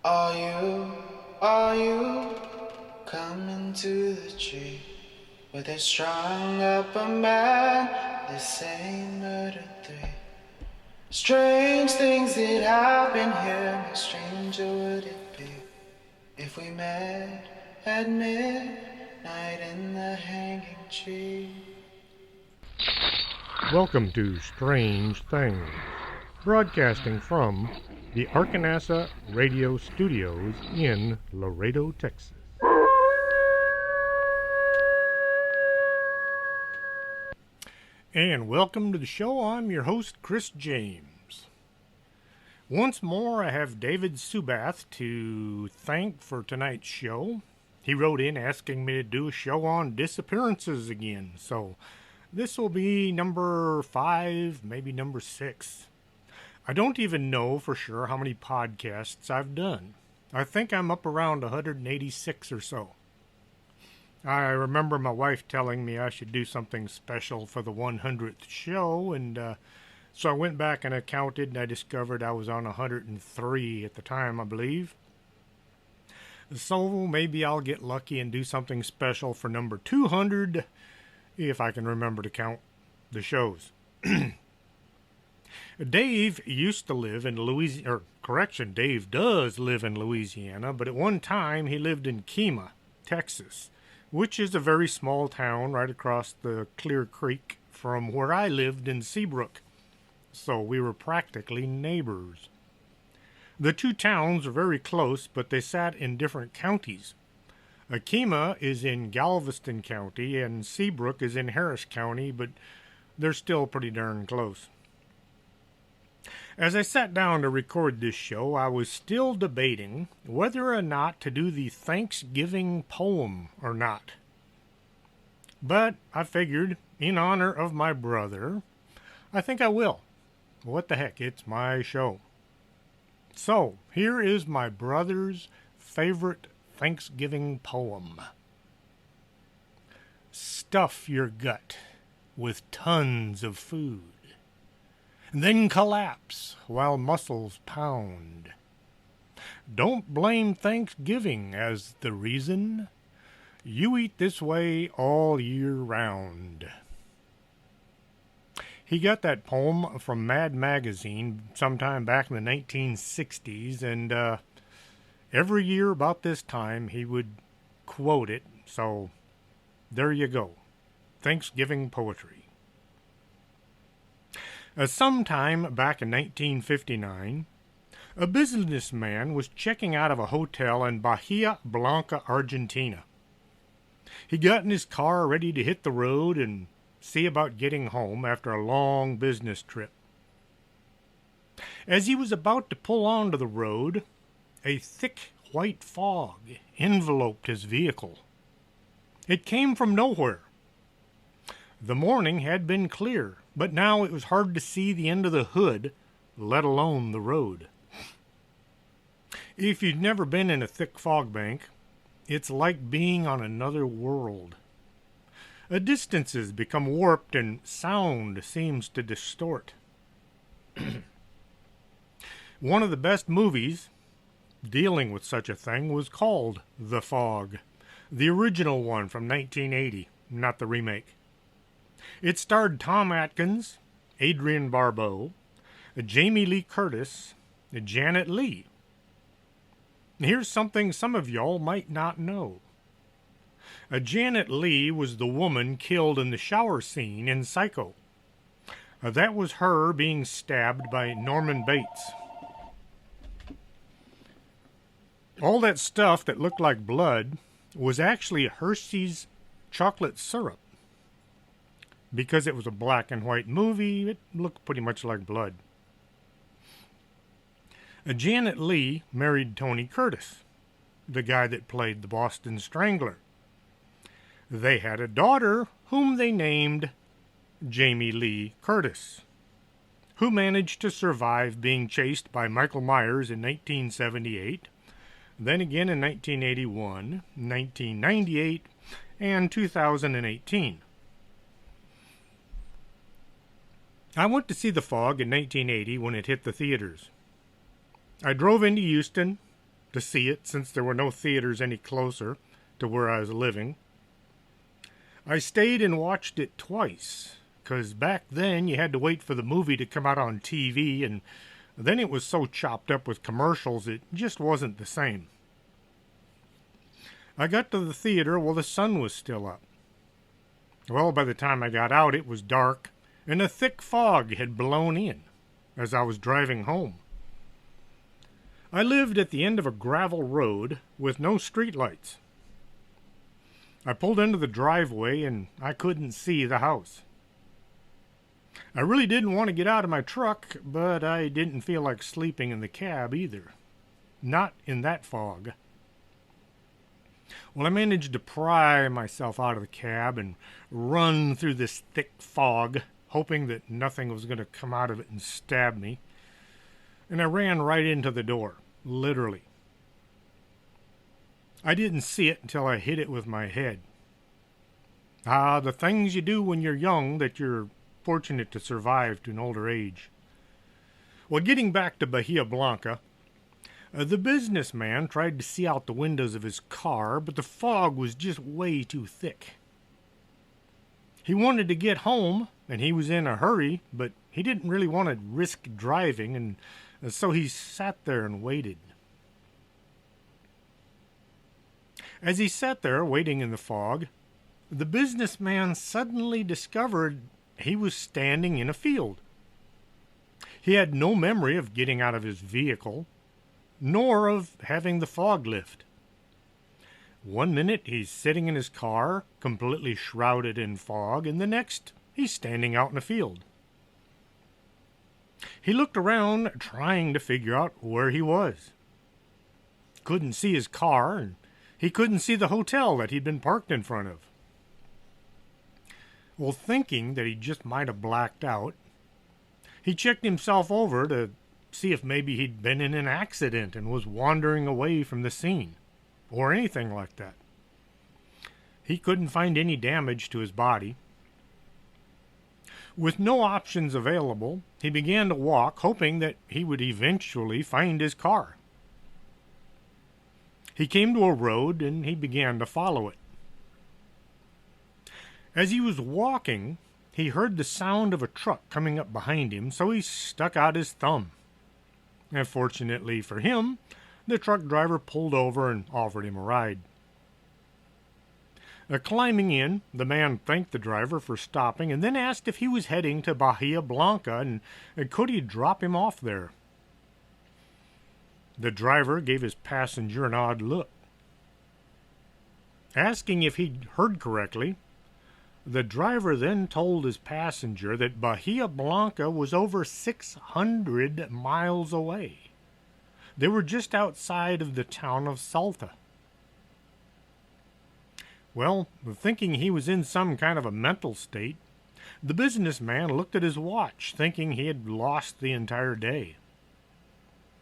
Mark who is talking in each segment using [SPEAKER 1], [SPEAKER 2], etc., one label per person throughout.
[SPEAKER 1] Are you coming to the tree where they strung up a man? They say murder three. Strange things that happen here. No stranger would it be if we met at midnight in the hanging tree.
[SPEAKER 2] Welcome to Strange Things, broadcasting from the Arkansas Radio Studios in Laredo, Texas. And welcome to the show. I'm your host, Chris James. Once more, I have David Subath to thank for tonight's show. He wrote in asking me to do a show on disappearances again, so this will be number 5, maybe number 6. I don't even know for sure how many podcasts I've done. I think I'm up around 186 or so. I remember my wife telling me I should do something special for the 100th show, and so I went back and I counted, and I discovered I was on 103 at the time, I believe. So maybe I'll get lucky and do something special for number 200, if I can remember to count the shows. Dave used to live in Louisiana, Dave does live in Louisiana, but at one time he lived in Kemah, Texas, which is a very small town right across the Clear Creek from where I lived in Seabrook. So we were practically neighbors. The two towns are very close, but they sat in different counties. Kemah is in Galveston County, and Seabrook is in Harris County, but they're still pretty darn close. As I sat down to record this show, I was still debating whether or not to do the Thanksgiving poem or not. But I figured, in honor of my brother, I think I will. What the heck, it's my show. So, here is my brother's favorite Thanksgiving poem. Stuff your gut with tons of food, and then collapse while muscles pound. Don't blame Thanksgiving as the reason. You eat this way all year round. He got that poem from Mad Magazine sometime back in the 1960s, and every year about this time he would quote it, so there you go. Thanksgiving poetry. Sometime back in 1959, a businessman was checking out of a hotel in Bahia Blanca, Argentina. He got in his car ready to hit the road and see about getting home after a long business trip. As he was about to pull onto the road, a thick white fog enveloped his vehicle. It came from nowhere. The morning had been clear, but now it was hard to see the end of the hood, let alone the road. If you've never been in a thick fog bank, it's like being on another world. Distances become warped and sound seems to distort. One of the best movies dealing with such a thing was called The Fog, the original one from 1980, not the remake. It starred Tom Atkins, Adrienne Barbeau, Jamie Lee Curtis, and Janet Leigh. Here's something some of y'all might not know. Janet Leigh was the woman killed in the shower scene in Psycho. That was her being stabbed by Norman Bates. All that stuff that looked like blood was actually Hershey's chocolate syrup. Because it was a black and white movie, it looked pretty much like blood. Janet Leigh married Tony Curtis, the guy that played the Boston Strangler. They had a daughter whom they named Jamie Lee Curtis, who managed to survive being chased by Michael Myers in 1978, then again in 1981, 1998, and 2018. I went to see The Fog in 1980 when it hit the theaters. I drove into Houston to see it since there were no theaters any closer to where I was living. I stayed and watched it twice, 'cause back then you had to wait for the movie to come out on TV, and then it was so chopped up with commercials it just wasn't the same. I got to the theater while the sun was still up. Well, by the time I got out, it was dark, and a thick fog had blown in as I was driving home. I lived at the end of a gravel road with no streetlights. I pulled into the driveway, and I couldn't see the house. I really didn't want to get out of my truck, but I didn't feel like sleeping in the cab either. Not in that fog. Well, I managed to pry myself out of the cab and run through this thick fog, hoping that nothing was going to come out of it and stab me. And I ran right into the door, literally. I didn't see it until I hit it with my head. The things you do when you're young that you're fortunate to survive to an older age. Well, getting back to Bahia Blanca, the businessman tried to see out the windows of his car, but the fog was just way too thick. He wanted to get home, and he was in a hurry, but he didn't really want to risk driving, and so he sat there and waited. As he sat there waiting in the fog, the businessman suddenly discovered he was standing in a field. He had no memory of getting out of his vehicle, nor of having the fog lift. One minute he's sitting in his car, completely shrouded in fog, and the next he's standing out in a field. He looked around, trying to figure out where he was. Couldn't see his car, and he couldn't see the hotel that he'd been parked in front of. Well, thinking that he just might have blacked out, he checked himself over to see if maybe he'd been in an accident and was wandering away from the scene, or anything like that. He couldn't find any damage to his body. With no options available, he began to walk, hoping that he would eventually find his car. He came to a road, and he began to follow it. As he was walking, he heard the sound of a truck coming up behind him, so he stuck out his thumb. And fortunately for him, the truck driver pulled over and offered him a ride. Climbing in, the man thanked the driver for stopping and then asked if he was heading to Bahia Blanca and could he drop him off there. The driver gave his passenger an odd look. Asking if he'd heard correctly, the driver then told his passenger that Bahia Blanca was over 600 miles away. They were just outside of the town of Salta. Well, thinking he was in some kind of a mental state, the businessman looked at his watch, thinking he had lost the entire day.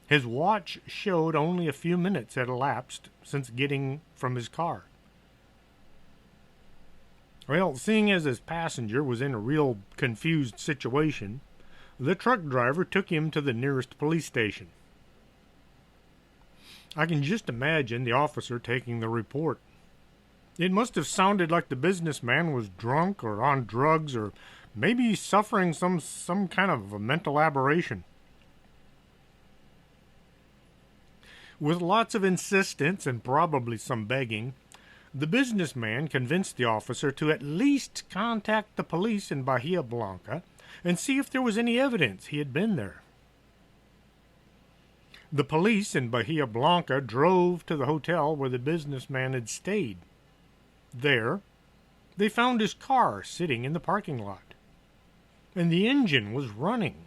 [SPEAKER 2] His watch showed only a few minutes had elapsed since getting from his car. Well, seeing as his passenger was in a real confused situation, the truck driver took him to the nearest police station. I can just imagine the officer taking the report. It must have sounded like the businessman was drunk or on drugs or maybe suffering some kind of a mental aberration. With lots of insistence and probably some begging, the businessman convinced the officer to at least contact the police in Bahia Blanca and see if there was any evidence he had been there. The police in Bahia Blanca drove to the hotel where the businessman had stayed. There, they found his car sitting in the parking lot, and the engine was running,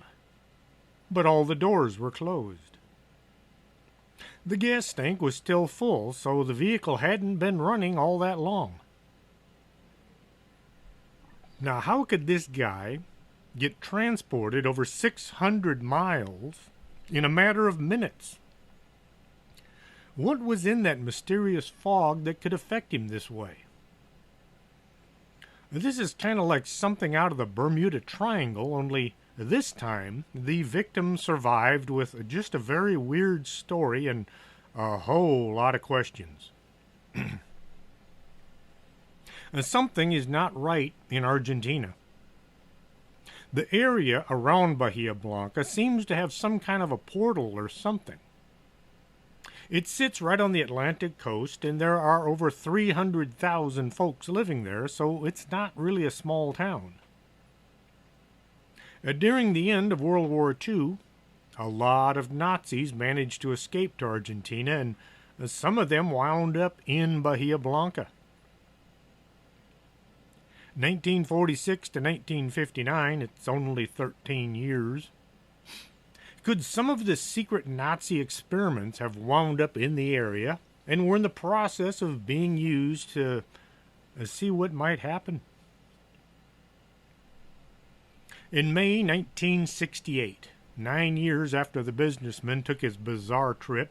[SPEAKER 2] but all the doors were closed. The gas tank was still full, so the vehicle hadn't been running all that long. Now, how could this guy get transported over 600 miles in a matter of minutes? What was in that mysterious fog that could affect him this way? This is kind of like something out of the Bermuda Triangle, only this time the victim survived with just a very weird story and A whole lot of questions. And something is not right in Argentina. The area around Bahia Blanca seems to have some kind of a portal or something. It sits right on the Atlantic coast, and there are over 300,000 folks living there, so it's not really a small town. During the end of World War II, a lot of Nazis managed to escape to Argentina, and some of them wound up in Bahia Blanca. 1946 to 1959, it's only 13 years. Could some of the secret Nazi experiments have wound up in the area and were in the process of being used to see what might happen? In May 1968, 9 years after the businessman took his bizarre trip,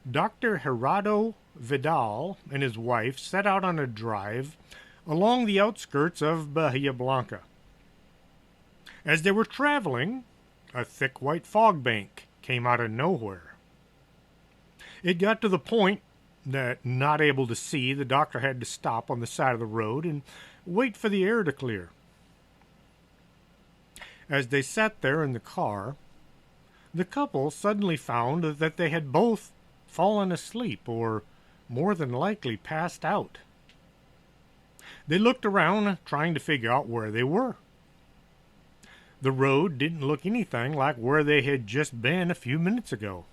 [SPEAKER 2] Dr. Gerardo Vidal and his wife set out on a drive along the outskirts of Bahia Blanca. As they were traveling, a thick white fog bank came out of nowhere. It got to the point that, not able to see, the doctor had to stop on the side of the road and wait for the air to clear. As they sat there in the car, the couple suddenly found that they had both fallen asleep or, more than likely, passed out. They looked around, trying to figure out where they were. The road didn't look anything like where they had just been a few minutes ago.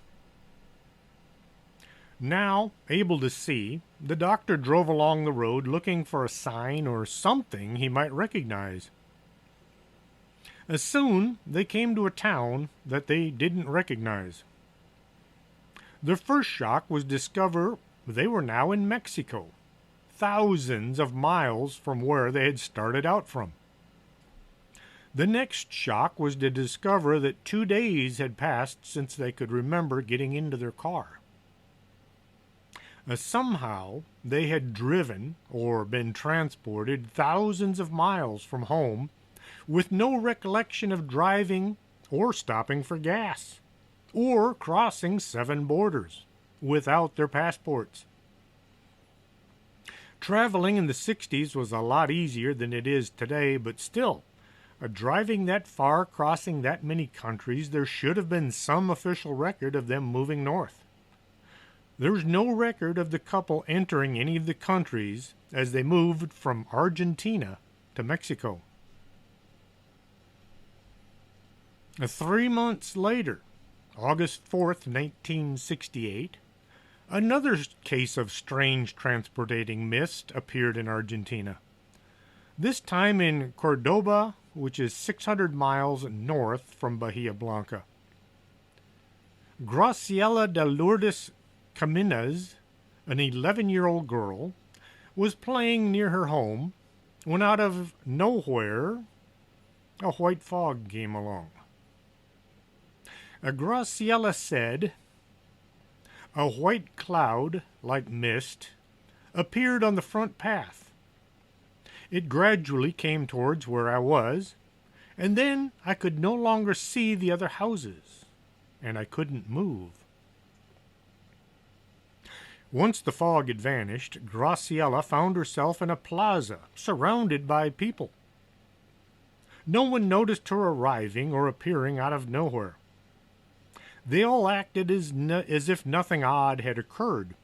[SPEAKER 2] Now, able to see, the doctor drove along the road looking for a sign or something he might recognize. As soon they came to a town that they didn't recognize. Their first shock was to discover they were now in Mexico, thousands of miles from where they had started out from. The next shock was to discover that 2 days had passed since they could remember getting into their car. Somehow they had driven or been transported thousands of miles from home with no recollection of driving or stopping for gas or crossing 7 borders without their passports. Traveling in the 60s was a lot easier than it is today, but still, driving that far, crossing that many countries, there should have been some official record of them moving north. There's no record of the couple entering any of the countries as they moved from Argentina to Mexico. 3 months later, August 4th, 1968, another case of strange transportating mist appeared in Argentina. This time in Cordoba, which is 600 miles north from Bahia Blanca. Graciela de Lourdes Caminas, an 11-year-old girl, was playing near her home when out of nowhere a white fog came along. Graciela said, "A white cloud, like mist, appeared on the front path. It gradually came towards where I was, and then I could no longer see the other houses, and I couldn't move." Once the fog had vanished, Graciela found herself in a plaza, surrounded by people. No one noticed her arriving or appearing out of nowhere. They all acted as if nothing odd had occurred.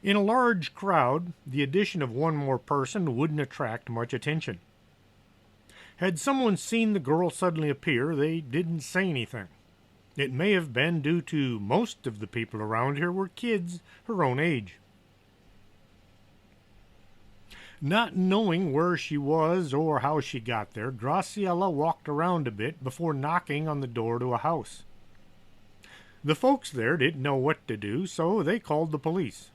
[SPEAKER 2] In a large crowd, the addition of one more person wouldn't attract much attention. Had someone seen the girl suddenly appear, they didn't say anything. It may have been due to most of the people around here were kids her own age. Not knowing where she was or how she got there, Graciela walked around a bit before knocking on the door to a house. The folks there didn't know what to do, so they called the police.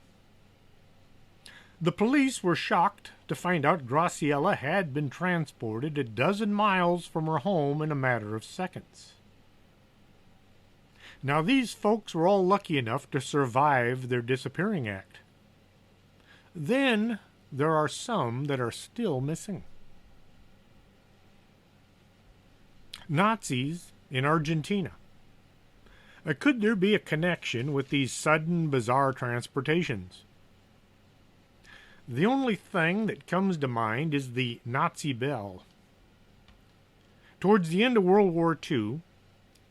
[SPEAKER 2] The police were shocked to find out Graciela had been transported a dozen miles from her home in a matter of seconds. Now, these folks were all lucky enough to survive their disappearing act. Then there are some that are still missing. Nazis in Argentina. Could there be a connection with these sudden, bizarre transportations? The only thing that comes to mind is the Nazi bell. Towards the end of World War II,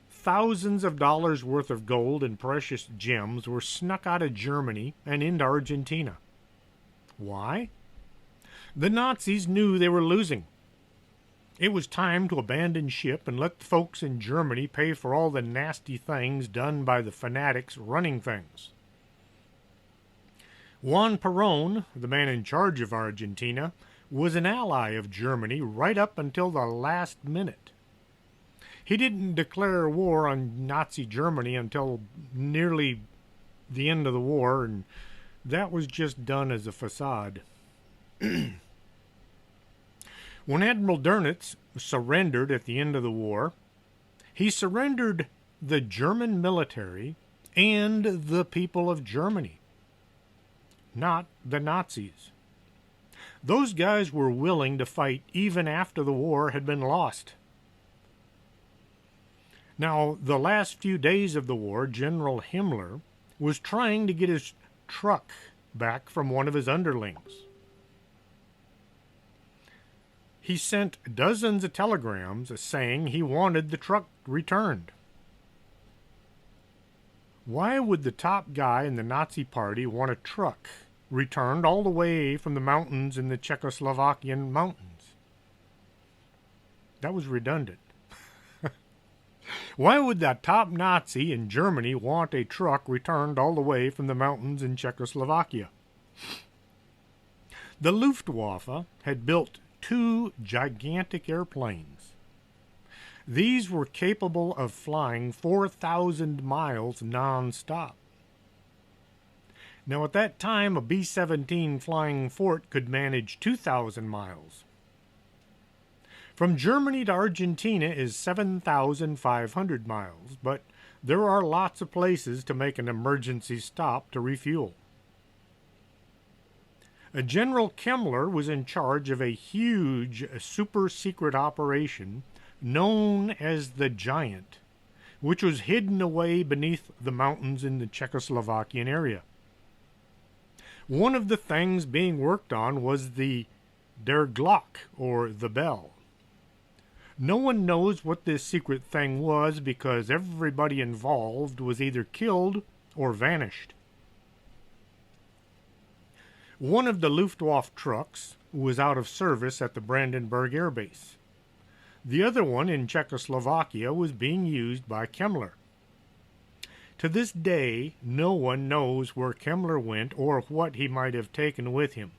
[SPEAKER 2] thousands of dollars worth of gold and precious gems were snuck out of Germany and into Argentina. Why? The Nazis knew they were losing. It was time to abandon ship and let the folks in Germany pay for all the nasty things done by the fanatics running things. Juan Perón, the man in charge of Argentina, was an ally of Germany right up until the last minute. He didn't declare war on Nazi Germany until nearly the end of the war, and that was just done as a facade. When Admiral Dönitz surrendered at the end of the war, he surrendered the German military and the people of Germany, not the Nazis. Those guys were willing to fight even after the war had been lost. Now, the last few days of the war, General Himmler was trying to get his truck back from one of his underlings. He sent dozens of telegrams saying he wanted the truck returned. Why would the top guy in the Nazi Party want a truck returned all the way from the mountains in the Czechoslovakian mountains? That was redundant. Why would that top Nazi in Germany want a truck returned all the way from the mountains in Czechoslovakia? The Luftwaffe had built 2 gigantic airplanes. These were capable of flying 4,000 miles non-stop. Now, at that time, a B-17 Flying Fort could manage 2,000 miles. From Germany to Argentina is 7,500 miles, but there are lots of places to make an emergency stop to refuel. General Himmler was in charge of a huge super-secret operation known as the Giant, which was hidden away beneath the mountains in the Czechoslovakian area. One of the things being worked on was the Der Glock, or the bell. No one knows what this secret thing was because everybody involved was either killed or vanished. One of the Luftwaffe trucks was out of service at the Brandenburg Air Base. The other one in Czechoslovakia was being used by Himmler. To this day, no one knows where Himmler went or what he might have taken with him.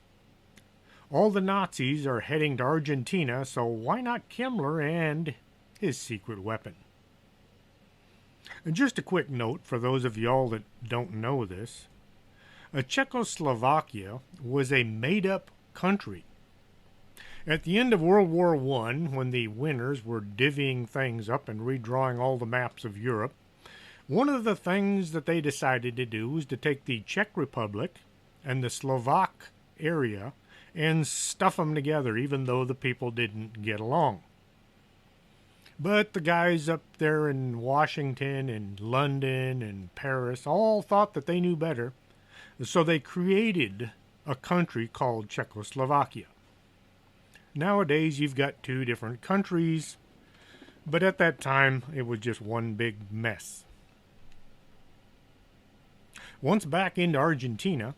[SPEAKER 2] All the Nazis are heading to Argentina, so why not Himmler and his secret weapon? And just a quick note for those of y'all that don't know this. Czechoslovakia was a made-up country. At the end of World War I, when the winners were divvying things up and redrawing all the maps of Europe, one of the things that they decided to do was to take the Czech Republic and the Slovak area and stuff them together, even though the people didn't get along. But the guys up there in Washington and London and Paris all thought that they knew better, so they created a country called Czechoslovakia. Nowadays, you've got 2 different countries, but at that time, it was just one big mess. Once back into Argentina,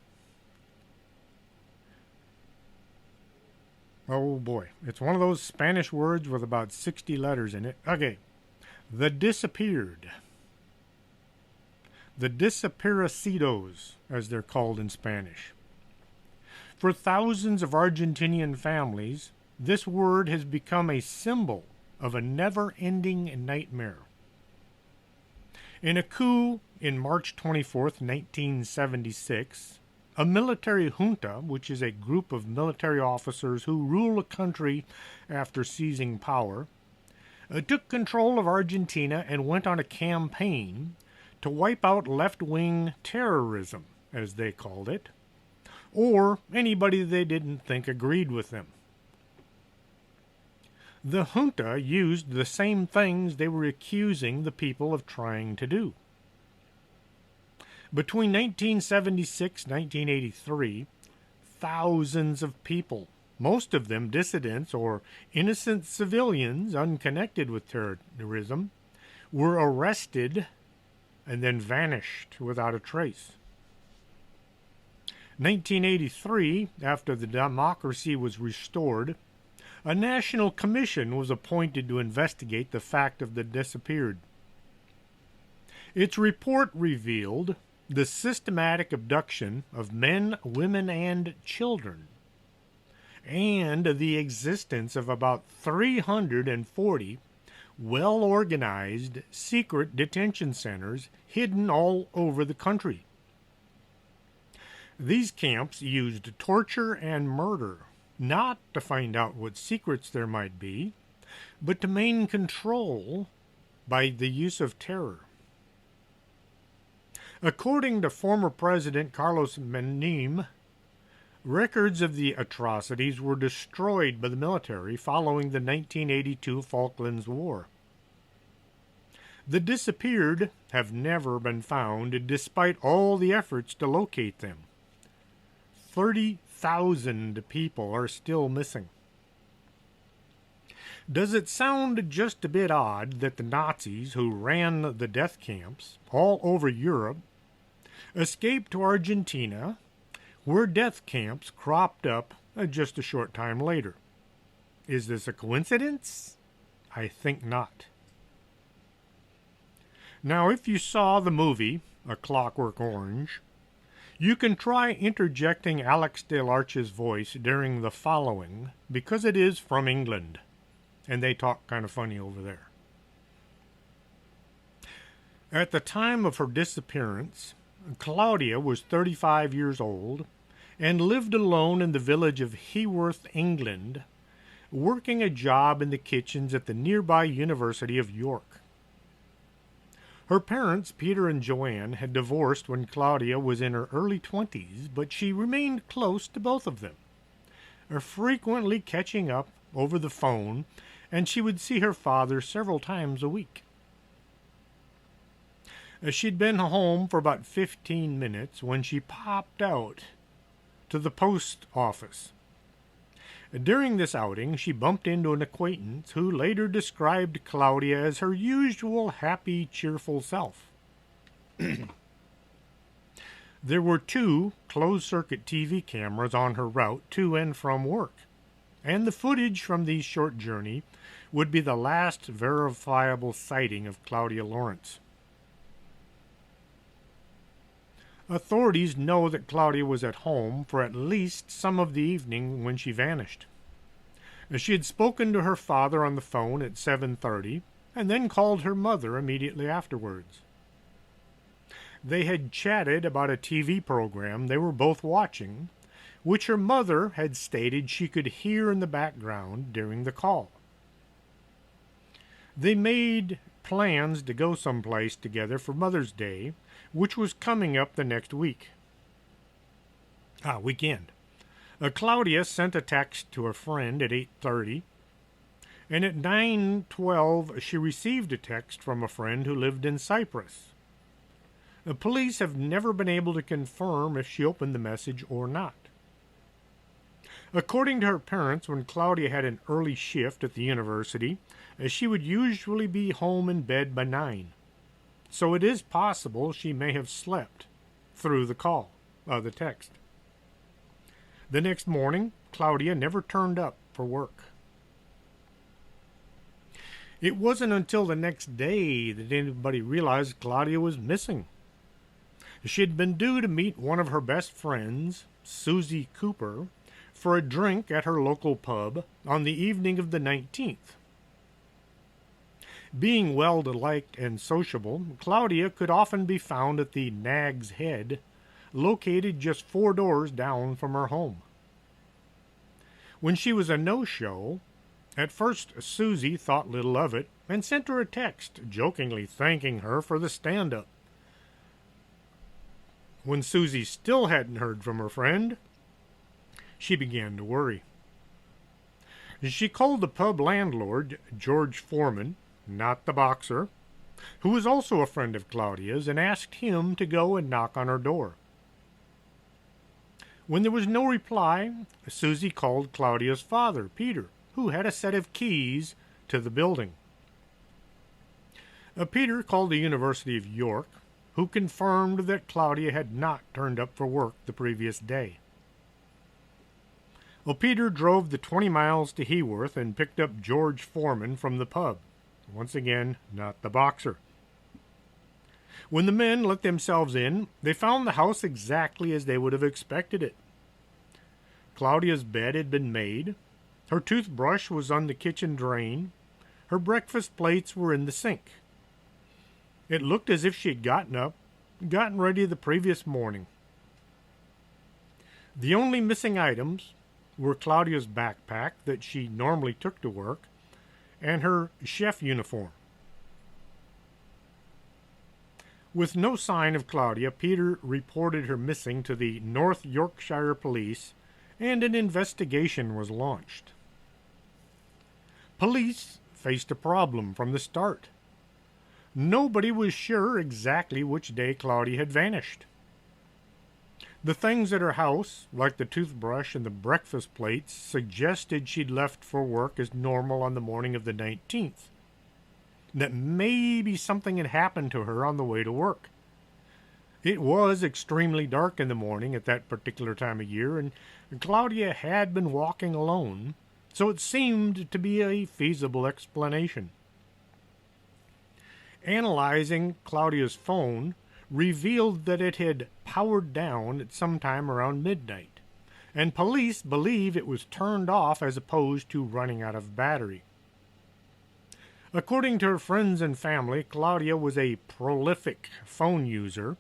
[SPEAKER 2] oh boy, it's one of those Spanish words with about 60 letters in it. Okay, the disappeared. The desaparecidos, as they're called in Spanish. For thousands of Argentinian families, this word has become a symbol of a never-ending nightmare. In a coup in March 24th, 1976, a military junta, which is a group of military officers who rule a country after seizing power, took control of Argentina and went on a campaign to wipe out left-wing terrorism, as they called it, or anybody they didn't think agreed with them. The junta used the same things they were accusing the people of trying to do. Between 1976 and 1983, thousands of people, most of them dissidents or innocent civilians unconnected with terrorism, were arrested and then vanished without a trace. 1983, after the democracy was restored, a national commission was appointed to investigate the fact of the disappeared. Its report revealed the systematic abduction of men, women, and children, and the existence of about 340 well-organized secret detention centers hidden all over the country. These camps used torture and murder, not to find out what secrets there might be, but to maintain control by the use of terror. According to former President Carlos Menem, records of the atrocities were destroyed by the military following the 1982 Falklands War. The disappeared have never been found despite all the efforts to locate them. 30,000 people are still missing. Does it sound just a bit odd that the Nazis who ran the death camps all over Europe escaped to Argentina, where death camps cropped up just a short time later? Is this a coincidence? I think not. Now, if you saw the movie A Clockwork Orange, you can try interjecting Alex DeLarch's voice during the following, because it is from England, and they talk kind of funny over there. At the time of her disappearance, Claudia was 35 years old and lived alone in the village of Heworth, England, working a job in the kitchens at the nearby University of York. Her parents, Peter and Joanne, had divorced when Claudia was in her early 20s, but she remained close to both of them, frequently catching up over the phone, and she would see her father several times a week. She'd been home for about 15 minutes when she popped out to the post office. During this outing, she bumped into an acquaintance who later described Claudia as her usual happy, cheerful self. There were 2 closed-circuit TV cameras on her route to and from work, and the footage from this short journey would be the last verifiable sighting of Claudia Lawrence. Authorities know that Claudia was at home for at least some of the evening when she vanished. She had spoken to her father on the phone at 7:30 and then called her mother immediately afterwards. They had chatted about a TV program they were both watching, which her mother had stated she could hear in the background during the call. They made plans to go someplace together for Mother's Day, which was coming up the next weekend. Claudia sent a text to a friend at 8:30, and at 9:12 she received a text from a friend who lived in Cyprus. The police have never been able to confirm if she opened the message or not. According to her parents, when Claudia had an early shift at the university, she would usually be home in bed by 9. So it is possible she may have slept through the text. The next morning, Claudia never turned up for work. It wasn't until the next day that anybody realized Claudia was missing. She had been due to meet one of her best friends, Susie Cooper, for a drink at her local pub on the evening of the 19th. Being well-liked and sociable, Claudia could often be found at the Nag's Head, located just 4 doors down from her home. When she was a no-show, at first Susie thought little of it and sent her a text, jokingly thanking her for the stand-up. When Susie still hadn't heard from her friend, she began to worry. She called the pub landlord, George Foreman, not the boxer, who was also a friend of Claudia's, and asked him to go and knock on her door. When there was no reply, Susie called Claudia's father, Peter, who had a set of keys to the building. Peter called the University of York, who confirmed that Claudia had not turned up for work the previous day. Peter drove the 20 miles to Heworth and picked up George Foreman from the pub. Once again, not the boxer. When the men let themselves in, they found the house exactly as they would have expected it. Claudia's bed had been made. Her toothbrush was on the kitchen drain. Her breakfast plates were in the sink. It looked as if she had gotten up, gotten ready the previous morning. The only missing items were Claudia's backpack that she normally took to work and her chef uniform. With no sign of Claudia, Peter reported her missing to the North Yorkshire Police, and an investigation was launched. Police faced a problem from the start. Nobody was sure exactly which day Claudia had vanished. The things at her house, like the toothbrush and the breakfast plates, suggested she'd left for work as normal on the morning of the 19th. That maybe something had happened to her on the way to work. It was extremely dark in the morning at that particular time of year, and Claudia had been walking alone, so it seemed to be a feasible explanation. Analyzing Claudia's phone revealed that it had powered down at some time around midnight, and police believe it was turned off as opposed to running out of battery. According to her friends and family, Claudia was a prolific phone user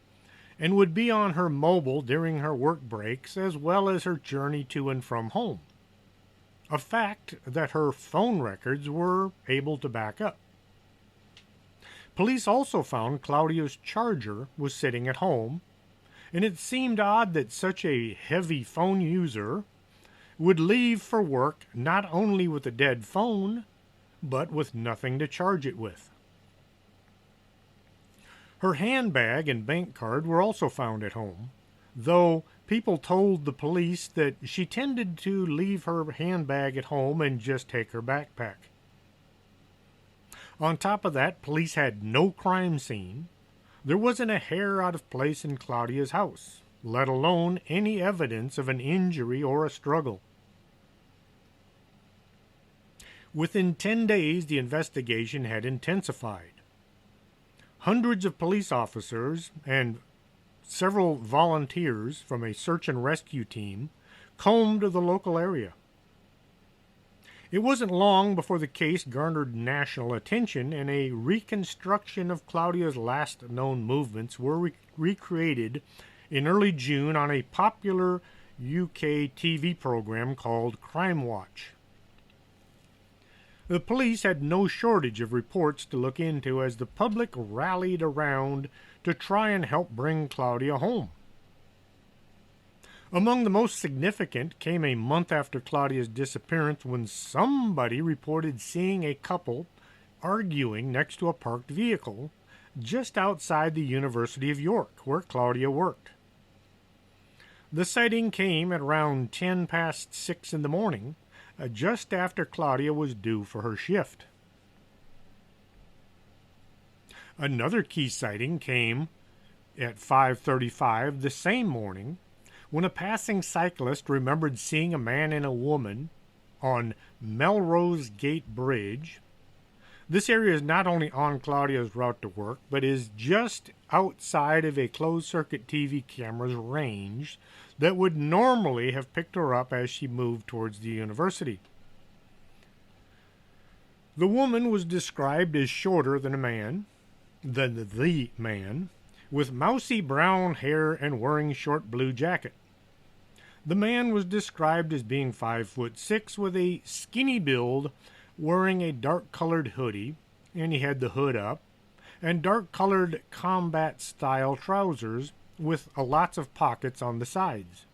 [SPEAKER 2] and would be on her mobile during her work breaks as well as her journey to and from home, a fact that her phone records were able to back up. Police also found Claudia's charger was sitting at home, and it seemed odd that such a heavy phone user would leave for work not only with a dead phone, but with nothing to charge it with. Her handbag and bank card were also found at home, though people told the police that she tended to leave her handbag at home and just take her backpack. On top of that, police had no crime scene. There wasn't a hair out of place in Claudia's house, let alone any evidence of an injury or a struggle. Within 10 days, the investigation had intensified. Hundreds of police officers and several volunteers from a search and rescue team combed the local area. It wasn't long before the case garnered national attention, and a reconstruction of Claudia's last known movements were recreated in early June on a popular UK TV program called Crime Watch. The police had no shortage of reports to look into as the public rallied around to try and help bring Claudia home. Among the most significant came a month after Claudia's disappearance, when somebody reported seeing a couple arguing next to a parked vehicle just outside the University of York, where Claudia worked. The sighting came at around 10 past 6 in the morning, just after Claudia was due for her shift. Another key sighting came at 5:35 the same morning, when a passing cyclist remembered seeing a man and a woman on Melrose Gate Bridge. This area is not only on Claudia's route to work, but is just outside of a closed-circuit TV camera's range that would normally have picked her up as she moved towards the university. The woman was described as shorter than the man, with mousy brown hair and wearing short blue jacket. The man was described as being 5'6", with a skinny build, wearing a dark-colored hoodie, and he had the hood up, and dark-colored combat-style trousers with lots of pockets on the sides.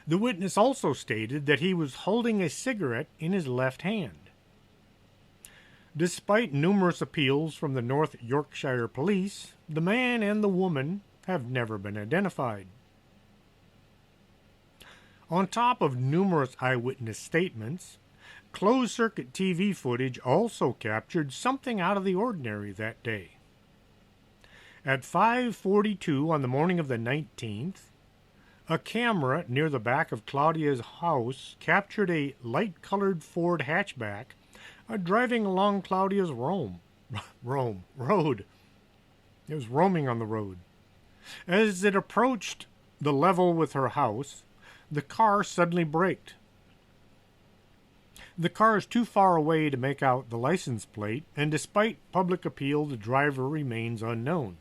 [SPEAKER 2] The witness also stated that he was holding a cigarette in his left hand. Despite numerous appeals from the North Yorkshire police, the man and the woman have never been identified. On top of numerous eyewitness statements, closed-circuit TV footage also captured something out of the ordinary that day. At 5:42 on the morning of the 19th, a camera near the back of Claudia's house captured a light-colored Ford hatchback driving along Claudia's road. It was roaming on the road. As it approached the level with her house, the car suddenly braked. The car is too far away to make out the license plate, and despite public appeal, the driver remains unknown.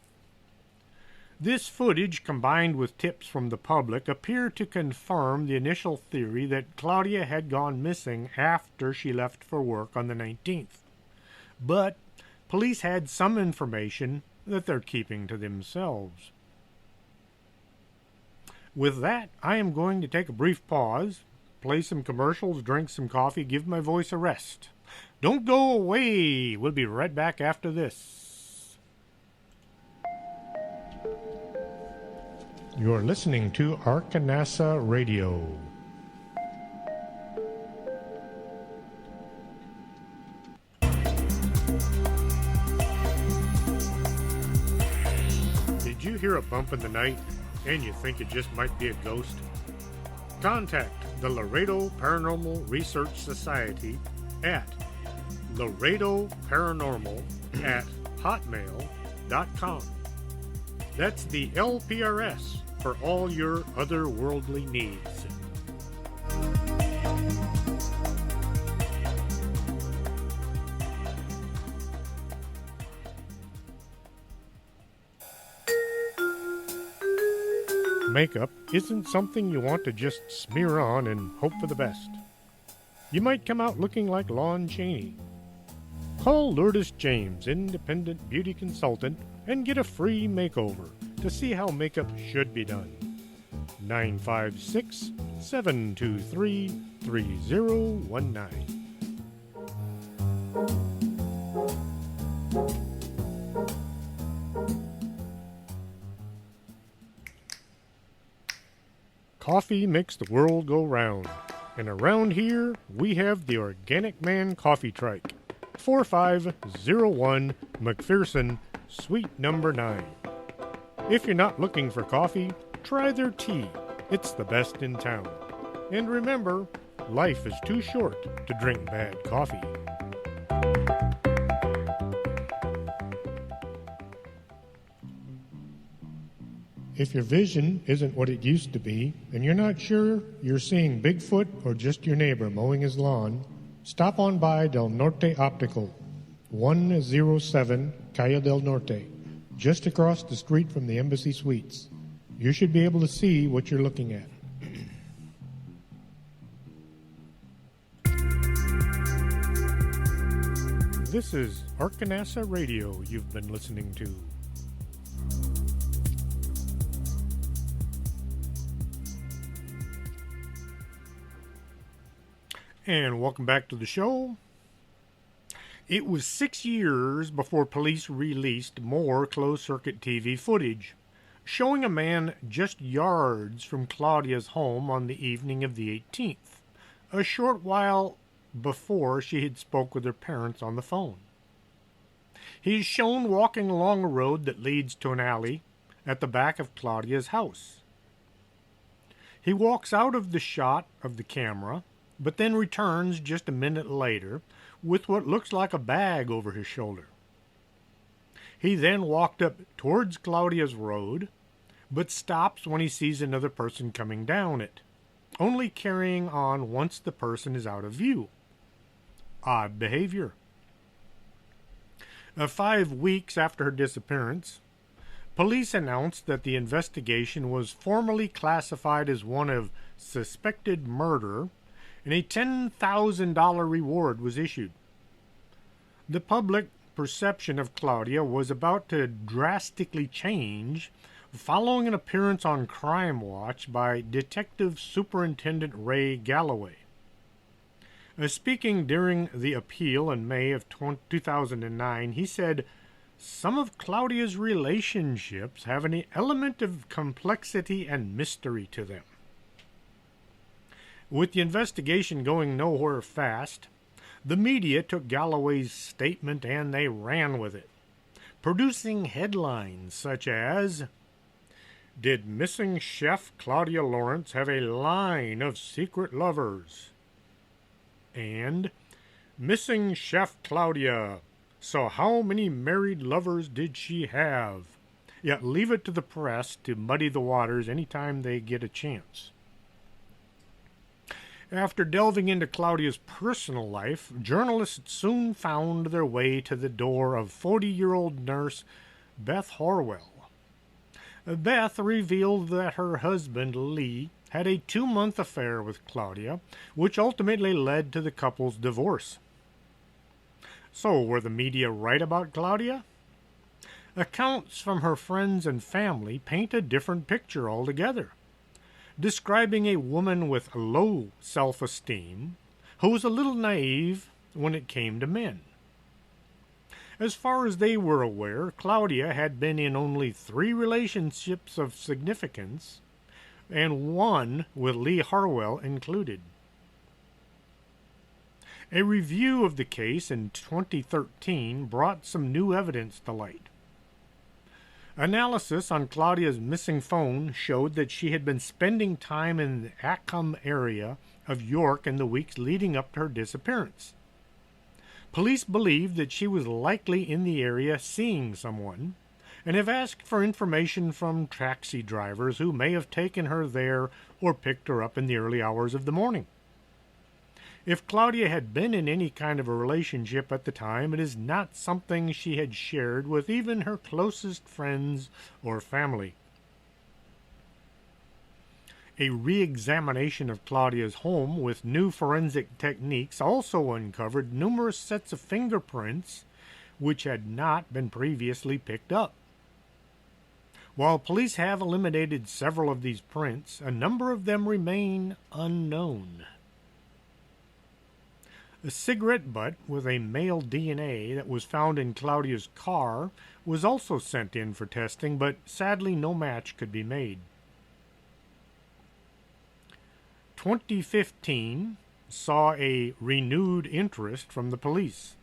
[SPEAKER 2] This footage, combined with tips from the public, appear to confirm the initial theory that Claudia had gone missing after she left for work on the 19th. But police had some information that they're keeping to themselves. With that, I am going to take a brief pause, play some commercials, drink some coffee, give my voice a rest. Don't go away! We'll be right back after this. You're listening to Arkanasa Radio. Did you hear a bump in the night and you think it just might be a ghost? Contact the Laredo Paranormal Research Society at laredoparanormal@hotmail.com. That's the LPRS for all your otherworldly needs. Makeup isn't something you want to just smear on and hope for the best. You might come out looking like Lon Chaney. Call Lourdes James, independent beauty consultant, and get a free makeover to see how makeup should be done. 956-723-3019. Coffee makes the world go round, and around here we have the Organic Man Coffee Trike, 4501 McPherson, Suite number 9. If you're not looking for coffee, try their tea. It's the best in town. And remember, life is too short to drink bad coffee. If your vision isn't what it used to be, and you're not sure you're seeing Bigfoot or just your neighbor mowing his lawn, stop on by Del Norte Optical, 107 Calle del Norte, just across the street from the Embassy Suites. You should be able to see what you're looking at. This is Arkanasa Radio you've been listening to. And welcome back to the show. It was 6 years before police released more closed-circuit TV footage, showing a man just yards from Claudia's home on the evening of the 18th, a short while before she had spoke with her parents on the phone. He is shown walking along a road that leads to an alley at the back of Claudia's house. He walks out of the shot of the camera, but then returns just a minute later with what looks like a bag over his shoulder. He then walked up towards Claudia's road, but stops when he sees another person coming down it, only carrying on once the person is out of view. Odd behavior. 5 weeks after her disappearance, police announced that the investigation was formally classified as one of suspected murder, and a $10,000 reward was issued. The public perception of Claudia was about to drastically change following an appearance on Crime Watch by Detective Superintendent Ray Galloway. Speaking during the appeal in May of 2009, he said, "Some of Claudia's relationships have an element of complexity and mystery to them." With the investigation going nowhere fast, the media took Galloway's statement and they ran with it, producing headlines such as, "Did missing chef Claudia Lawrence have a line of secret lovers?" And, "Missing chef Claudia. So how many married lovers did she have?" Yet leave it to the press to muddy the waters anytime they get a chance. After delving into Claudia's personal life, journalists soon found their way to the door of 40-year-old nurse Beth Horwell. Beth revealed that her husband, Lee, had a 2-month affair with Claudia, which ultimately led to the couple's divorce. So, were the media right about Claudia? Accounts from her friends and family paint a different picture altogether, describing a woman with low self-esteem who was a little naive when it came to men. As far as they were aware, Claudia had been in only 3 relationships of significance, and 1 with Lee Harwell included. A review of the case in 2013 brought some new evidence to light. Analysis on Claudia's missing phone showed that she had been spending time in the Acomb area of York in the weeks leading up to her disappearance. Police believe that she was likely in the area seeing someone, and have asked for information from taxi drivers who may have taken her there or picked her up in the early hours of the morning. If Claudia had been in any kind of a relationship at the time, it is not something she had shared with even her closest friends or family. A re-examination of Claudia's home with new forensic techniques also uncovered numerous sets of fingerprints which had not been previously picked up. While police have eliminated several of these prints, a number of them remain unknown. A cigarette butt with a male DNA that was found in Claudia's car was also sent in for testing, but sadly no match could be made. 2015 saw a renewed interest from the police.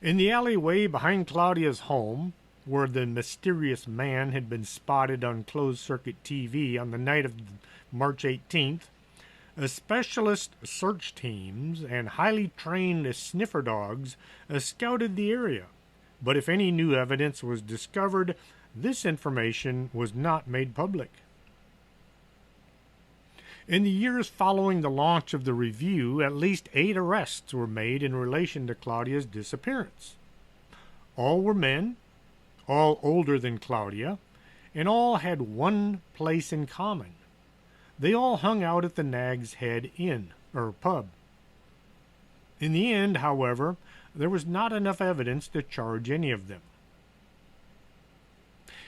[SPEAKER 2] In the alleyway behind Claudia's home, where the mysterious man had been spotted on closed-circuit TV on the night of March 18th, specialist search teams and highly trained sniffer dogs scouted the area. But if any new evidence was discovered, this information was not made public. In the years following the launch of the review, at least 8 arrests were made in relation to Claudia's disappearance. All were men, all older than Claudia, and all had one place in common. They all hung out at the Nag's Head Inn, or pub. In the end, however, there was not enough evidence to charge any of them.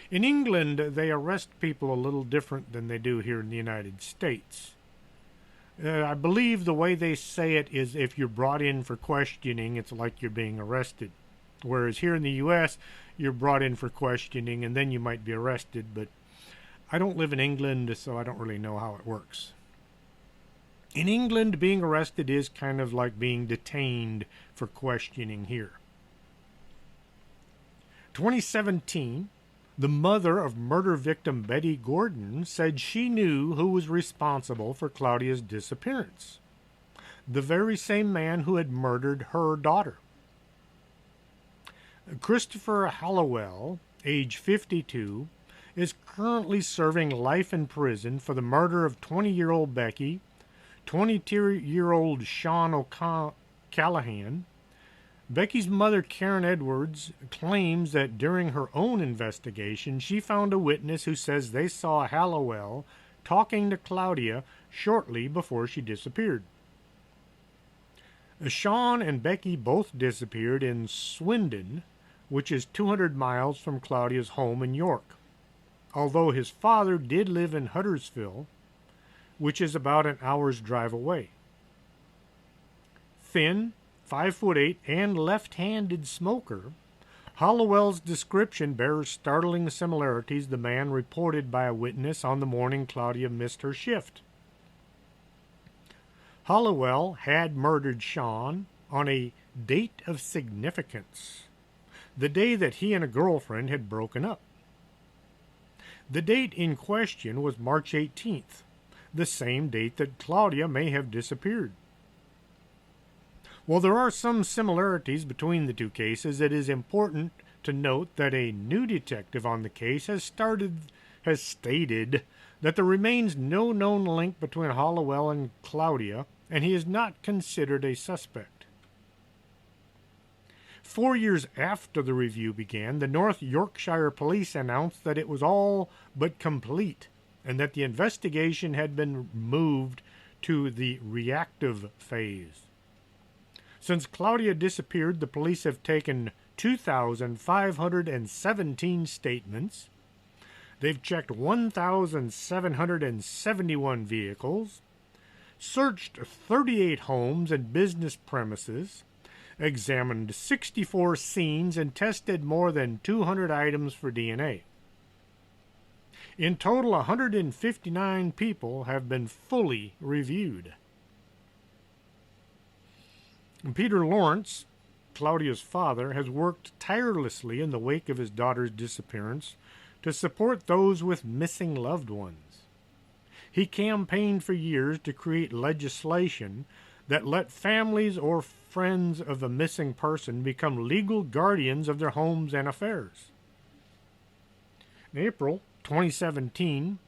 [SPEAKER 2] In England, they arrest people a little different than they do here in the United States. I believe the way they say it is if you're brought in for questioning, it's like you're being arrested. Whereas here in the U.S., you're brought in for questioning and then you might be arrested, but I don't live in England, so I don't really know how it works. In England, being arrested is kind of like being detained for questioning here. 2017, the mother of murder victim Betty Gordon said she knew who was responsible for Claudia's disappearance. The very same man who had murdered her daughter. Christopher Hallowell, age 52, is currently serving life in prison for the murder of 20-year-old Becky, 22-year-old Sean O'Callahan. Becky's mother, Karen Edwards, claims that during her own investigation, she found a witness who says they saw Hallowell talking to Claudia shortly before she disappeared. Sean and Becky both disappeared in Swindon, which is 200 miles from Claudia's home in York, although his father did live in Huddersfield, which is about an hour's drive away. thin, 5'8", and left-handed smoker, Hollowell's description bears startling similarities to the man reported by a witness on the morning Claudia missed her shift. Hollowell had murdered Sean on a date of significance, the day that he and a girlfriend had broken up. The date in question was March 18th, the same date that Claudia may have disappeared. While there are some similarities between the two cases, it is important to note that a new detective on the case has stated that there remains no known link between Hollowell and Claudia, and he is not considered a suspect. 4 years after the review began, the North Yorkshire Police announced that it was all but complete and that the investigation had been moved to the reactive phase. Since Claudia disappeared, the police have taken 2,517 statements. They've checked 1,771 vehicles, searched 38 homes and business premises, examined 64 scenes, and tested more than 200 items for DNA. In total, 159 people have been fully reviewed. Peter Lawrence, Claudia's father, has worked tirelessly in the wake of his daughter's disappearance to support those with missing loved ones. He campaigned for years to create legislation that let families or friends of a missing person become legal guardians of their homes and affairs. In April 2017,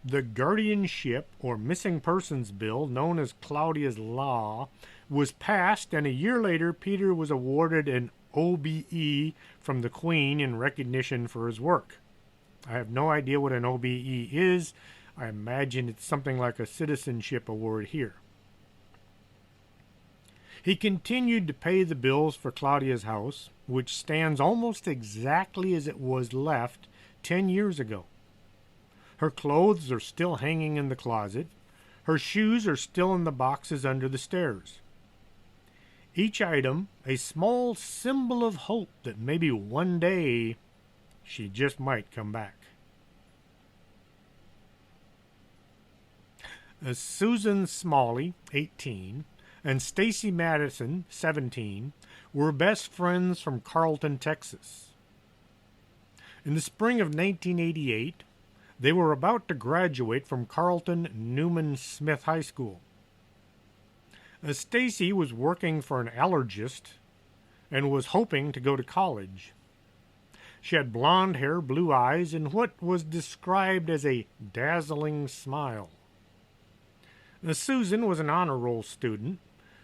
[SPEAKER 2] the Guardianship or Missing Persons Bill, known as Claudia's Law, was passed, and a year later Peter was awarded an OBE from the Queen in recognition for his work. I have no idea what an OBE is. I imagine it's something like a citizenship award here. He continued to pay the bills for Claudia's house, which stands almost exactly as it was left 10 years ago. Her clothes are still hanging in the closet. Her shoes are still in the boxes under the stairs. Each item a small symbol of hope that maybe one day she just might come back. Susan Smalley, 18, and Stacy Madison, 17, were best friends from Carlton, Texas. In the spring of 1988, they were about to graduate from Carlton Newman Smith High School. Stacy was working for an allergist and was hoping to go to college. She had blonde hair, blue eyes, and what was described as a dazzling smile. Susan was an honor roll student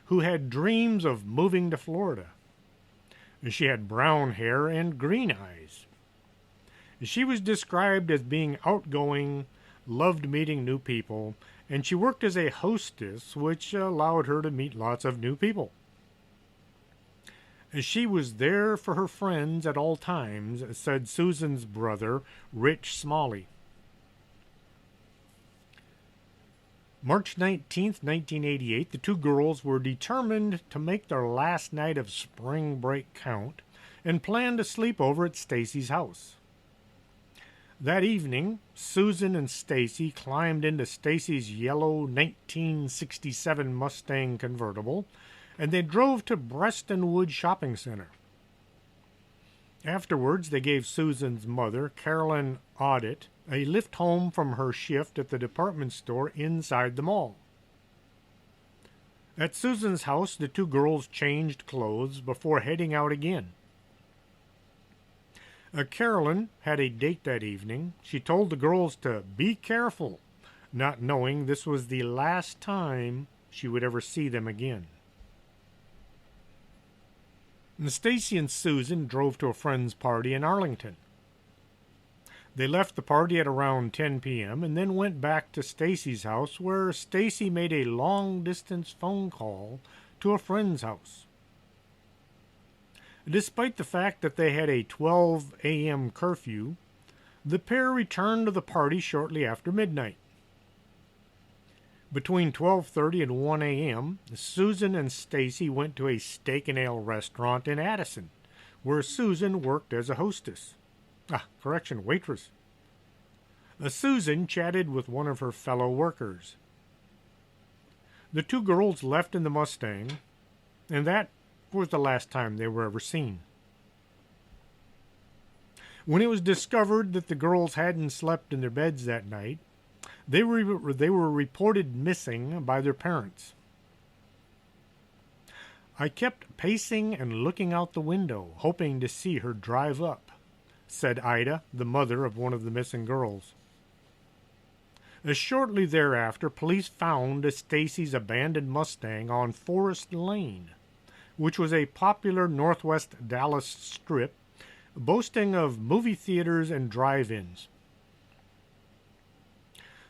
[SPEAKER 2] who had dreams of moving to Florida. She had brown hair and green eyes. She was described as being outgoing, loved meeting new people, and she worked as a hostess, which allowed her to meet lots of new people. She was there for her friends at all times, said Susan's brother, Rich Smalley. March 19th, 1988, the two girls were determined to make their last night of spring break count and planned to sleep over at Stacy's house. That evening, Susan and Stacy climbed into Stacy's yellow 1967 Mustang convertible, and they drove to Prestonwood Shopping Center. Afterwards, they gave Susan's mother, Carolyn Audit, a lift home from her shift at the department store inside the mall. At Susan's house, the two girls changed clothes before heading out again. Carolyn had a date that evening. She told the girls to be careful, not knowing this was the last time she would ever see them again. Stacy and Susan drove to a friend's party in Arlington. They left the party at around 10 p.m. and then went back to Stacy's house, where Stacy made a long-distance phone call to a friend's house. Despite the fact that they had a 12 a.m. curfew, the pair returned to the party shortly after midnight. Between 12:30 and 1 a.m., Susan and Stacy went to a steak and ale restaurant in Addison, where Susan worked as a hostess. Waitress. Susan chatted with one of her fellow workers. The two girls left in the Mustang, and that was the last time they were ever seen. When it was discovered that the girls hadn't slept in their beds that night, they were reported missing by their parents. "I kept pacing and looking out the window, hoping to see her drive up," said Ida, the mother of one of the missing girls. Shortly thereafter, police found Stacy's abandoned Mustang on Forest Lane, which was a popular northwest Dallas strip boasting of movie theaters and drive-ins.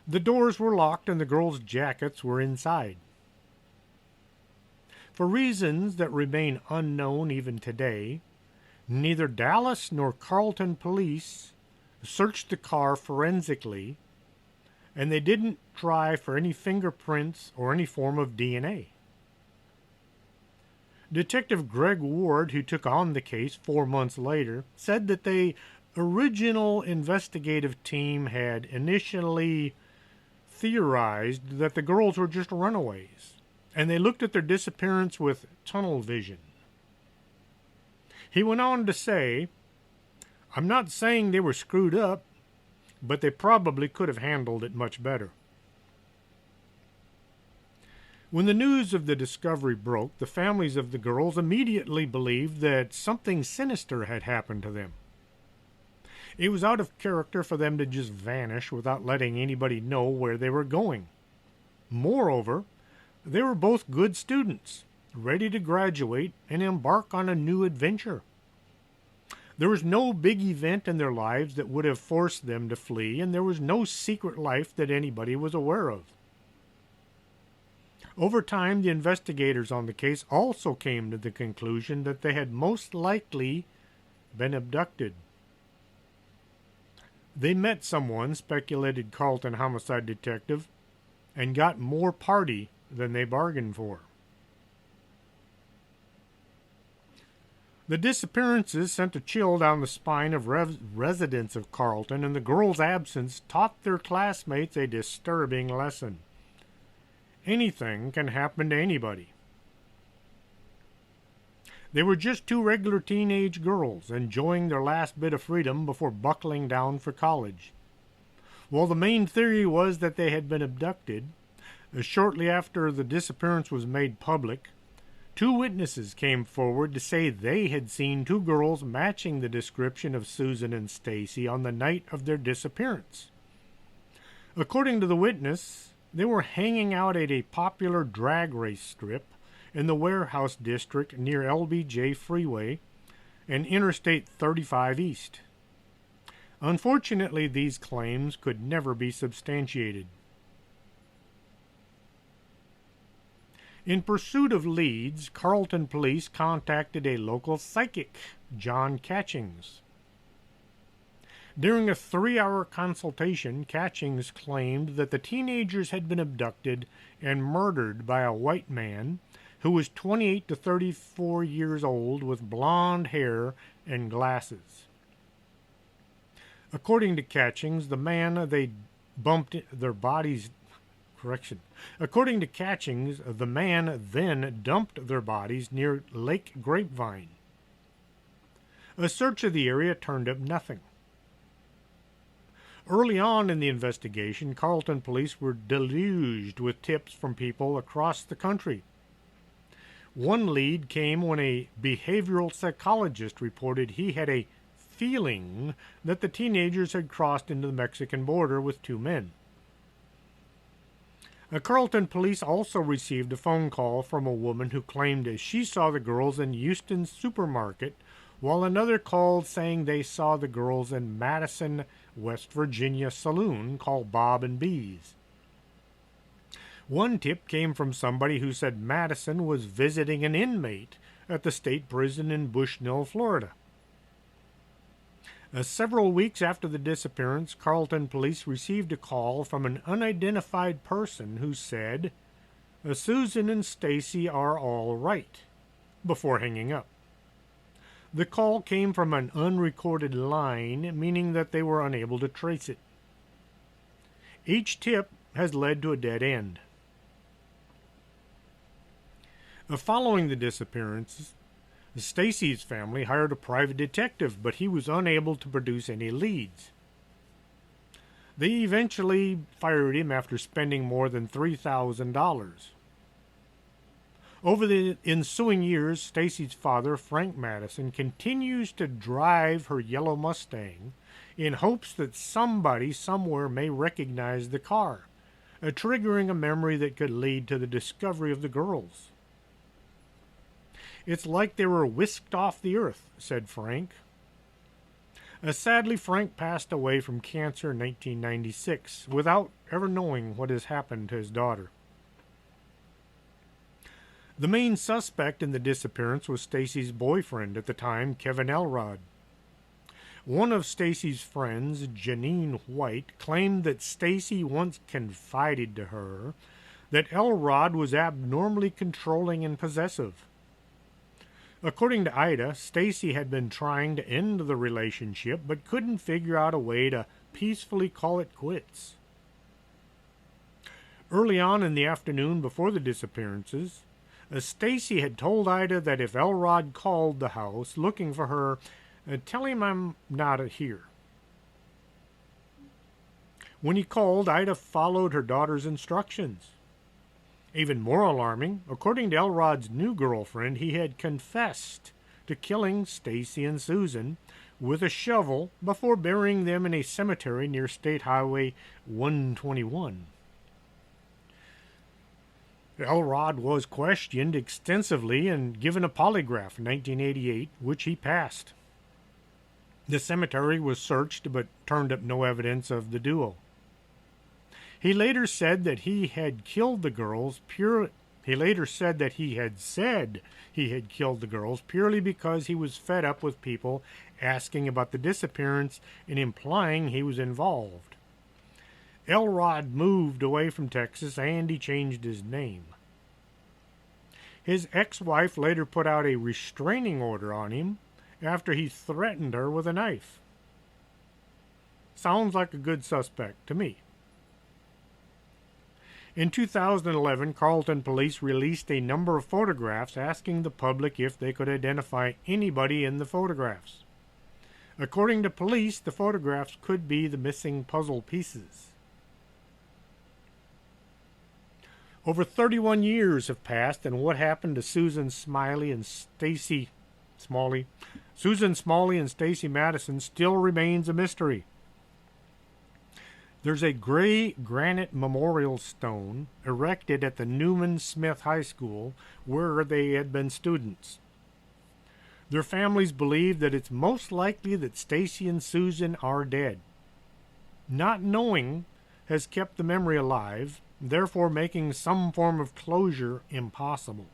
[SPEAKER 2] The doors were locked and the girls' jackets were inside. For reasons that remain unknown even today, neither Dallas nor Carlton police searched the car forensically, and they didn't try for any fingerprints or any form of DNA. Detective Greg Ward, who took on the case 4 months later, said that the original investigative team had initially theorized that the girls were just runaways, and they looked at their disappearance with tunnel vision. He went on to say, "I'm not saying they were screwed up, but they probably could have handled it much better." When the news of the discovery broke, the families of the girls immediately believed that something sinister had happened to them. It was out of character for them to just vanish without letting anybody know where they were going. Moreover, they were both good students, ready to graduate and embark on a new adventure. There was no big event in their lives that would have forced them to flee, and there was no secret life that anybody was aware of. Over time, the investigators on the case also came to the conclusion that they had most likely been abducted. They met someone, speculated Carlton homicide detective, and got more party than they bargained for. The disappearances sent a chill down the spine of residents of Carlton, and the girls' absence taught their classmates a disturbing lesson. Anything can happen to anybody. They were just two regular teenage girls, enjoying their last bit of freedom before buckling down for college. While the main theory was that they had been abducted, shortly after the disappearance was made public, two witnesses came forward to say they had seen two girls matching the description of Susan and Stacy on the night of their disappearance. According to the witness, they were hanging out at a popular drag race strip in the Warehouse District near LBJ Freeway and Interstate 35 East. Unfortunately, these claims could never be substantiated. In pursuit of leads, Carlton police contacted a local psychic, John Catchings. During a 3-hour consultation, Catchings claimed that the teenagers had been abducted and murdered by a white man who was 28 to 34 years old with blonde hair and glasses. According to Catchings, the man they bumped their bodies... According to Catchings, the man then dumped their bodies near Lake Grapevine. A search of the area turned up nothing. Early on in the investigation, Carlton police were deluged with tips from people across the country. One lead came when a behavioral psychologist reported he had a feeling that the teenagers had crossed into the Mexican border with two men. Carlton police also received a phone call from a woman who claimed that she saw the girls in Houston's supermarket, while another called saying they saw the girls in Madison, West Virginia saloon called Bob and Bees. One tip came from somebody who said Madison was visiting an inmate at the state prison in Bushnell, Florida. Several weeks after the disappearance, Carlton police received a call from an unidentified person who said, Susan and Stacy are all right, before hanging up. The call came from an unrecorded line, meaning that they were unable to trace it. Each tip has led to a dead end. Following the disappearances, Stacy's family hired a private detective, but he was unable to produce any leads. They eventually fired him after spending more than $3,000. Over the ensuing years, Stacy's father, Frank Madison, continues to drive her yellow Mustang in hopes that somebody somewhere may recognize the car, triggering a memory that could lead to the discovery of the girls. It's like they were whisked off the earth, said Frank. Sadly, Frank passed away from cancer in 1996 without ever knowing what has happened to his daughter. The main suspect in the disappearance was Stacy's boyfriend at the time, Kevin Elrod. One of Stacy's friends, Janine White, claimed that Stacy once confided to her that Elrod was abnormally controlling and possessive. According to Ida, Stacy had been trying to end the relationship but couldn't figure out a way to peacefully call it quits. Early on in the afternoon before the disappearances, Stacy had told Ida that if Elrod called the house looking for her, tell him I'm not here. When he called, Ida followed her daughter's instructions. Even more alarming, according to Elrod's new girlfriend, he had confessed to killing Stacy and Susan with a shovel before burying them in a cemetery near State Highway 121. Elrod was questioned extensively and given a polygraph in 1988, which he passed. The cemetery was searched but turned up no evidence of the duo. He later said that he had killed the girls purely because he was fed up with people asking about the disappearance and implying he was involved. Elrod moved away from Texas and he changed his name. His ex-wife later put out a restraining order on him after he threatened her with a knife. Sounds like a good suspect to me. In 2011, Carlton police released a number of photographs asking the public if they could identify anybody in the photographs. According to police, the photographs could be the missing puzzle pieces. Over 31 years have passed, and what happened to Susan Smalley and Stacy Madison still remains a mystery. There's a gray granite memorial stone erected at the Newman Smith High School where they had been students. Their families believe that it's most likely that Stacy and Susan are dead. Not knowing has kept the memory alive, therefore making some form of closure impossible.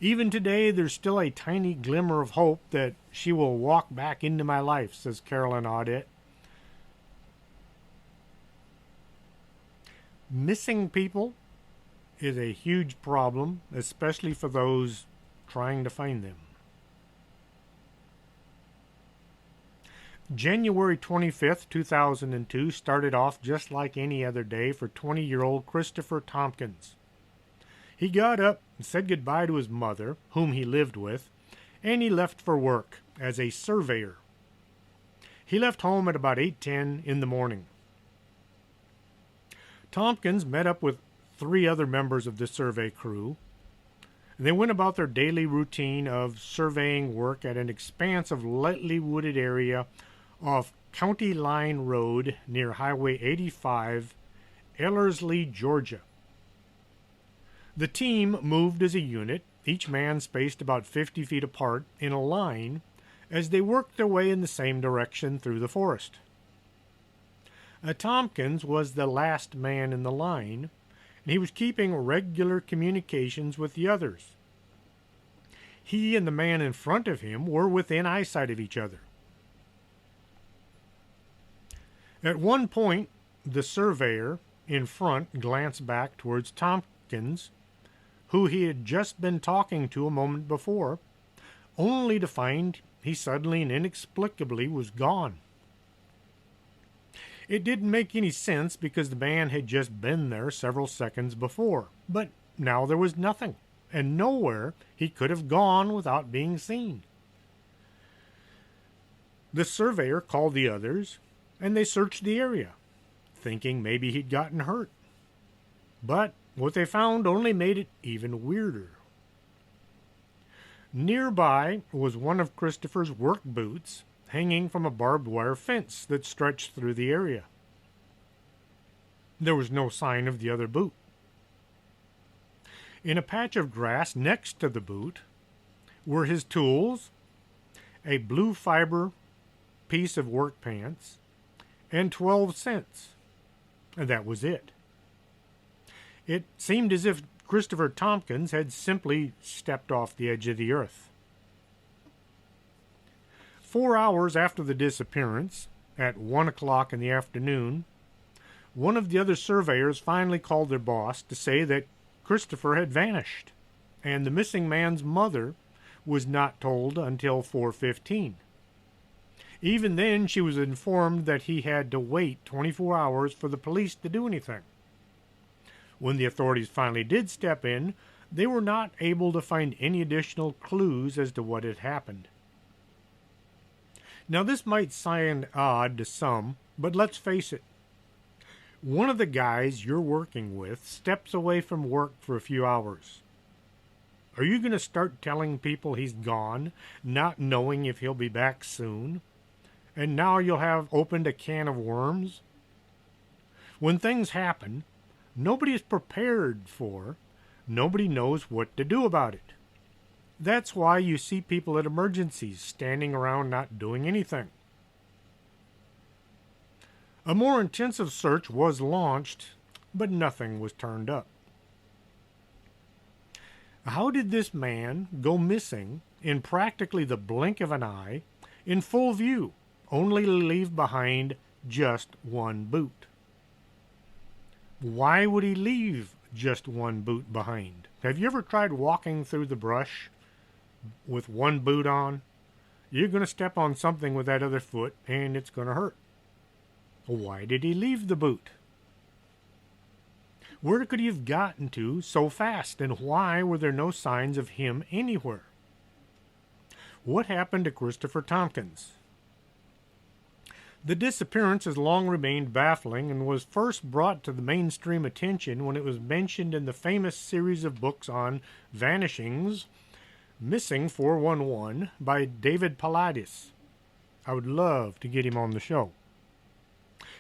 [SPEAKER 2] Even today, there's still a tiny glimmer of hope that she will walk back into my life, says Carolyn Audette. Missing people is a huge problem, especially for those trying to find them. January 25th, 2002 started off just like any other day for 20-year-old Christopher Thompkins. He got up and said goodbye to his mother, whom he lived with, and he left for work as a surveyor. He left home at about 8:10 in the morning. Thompkins met up with 3 other members of the survey crew. They went about their daily routine of surveying work at an expanse of lightly wooded area off County Line Road near Highway 85, Ellerslie, Georgia. The team moved as a unit, each man spaced about 50 feet apart in a line, as they worked their way in the same direction through the forest. Thompkins was the last man in the line, and he was keeping regular communications with the others. He and the man in front of him were within eyesight of each other. At one point, the surveyor in front glanced back towards Thompkins, who he had just been talking to a moment before, only to find he suddenly and inexplicably was gone. It didn't make any sense because the man had just been there several seconds before, but now there was nothing, and nowhere he could have gone without being seen. The surveyor called the others, and they searched the area, thinking maybe he'd gotten hurt. But what they found only made it even weirder. Nearby was one of Christopher's work boots hanging from a barbed wire fence that stretched through the area. There was no sign of the other boot. In a patch of grass next to the boot were his tools, a blue fiber piece of work pants, and 12 cents. And that was it. It seemed as if Christopher Thompkins had simply stepped off the edge of the earth. 4 hours after the disappearance, at 1 o'clock in the afternoon, one of the other surveyors finally called their boss to say that Christopher had vanished, and the missing man's mother was not told until 4:15. Even then, she was informed that he had to wait 24 hours for the police to do anything. When the authorities finally did step in, they were not able to find any additional clues as to what had happened. Now, this might sound odd to some, but let's face it. One of the guys you're working with steps away from work for a few hours. Are you going to start telling people he's gone, not knowing if he'll be back soon? And now you'll have opened a can of worms? When things happen, nobody is prepared for, nobody knows what to do about it. That's why you see people at emergencies standing around not doing anything. A more intensive search was launched, but nothing was turned up. How did this man go missing in practically the blink of an eye, in full view, only to leave behind just one boot? Why would he leave just one boot behind? Have you ever tried walking through the brush with one boot on? You're going to step on something with that other foot, and it's going to hurt. Why did he leave the boot? Where could he have gotten to so fast, and why were there no signs of him anywhere? What happened to Christopher Thompkins? The disappearance has long remained baffling and was first brought to the mainstream attention when it was mentioned in the famous series of books on vanishings, Missing 411, by David Paulides. I would love to get him on the show.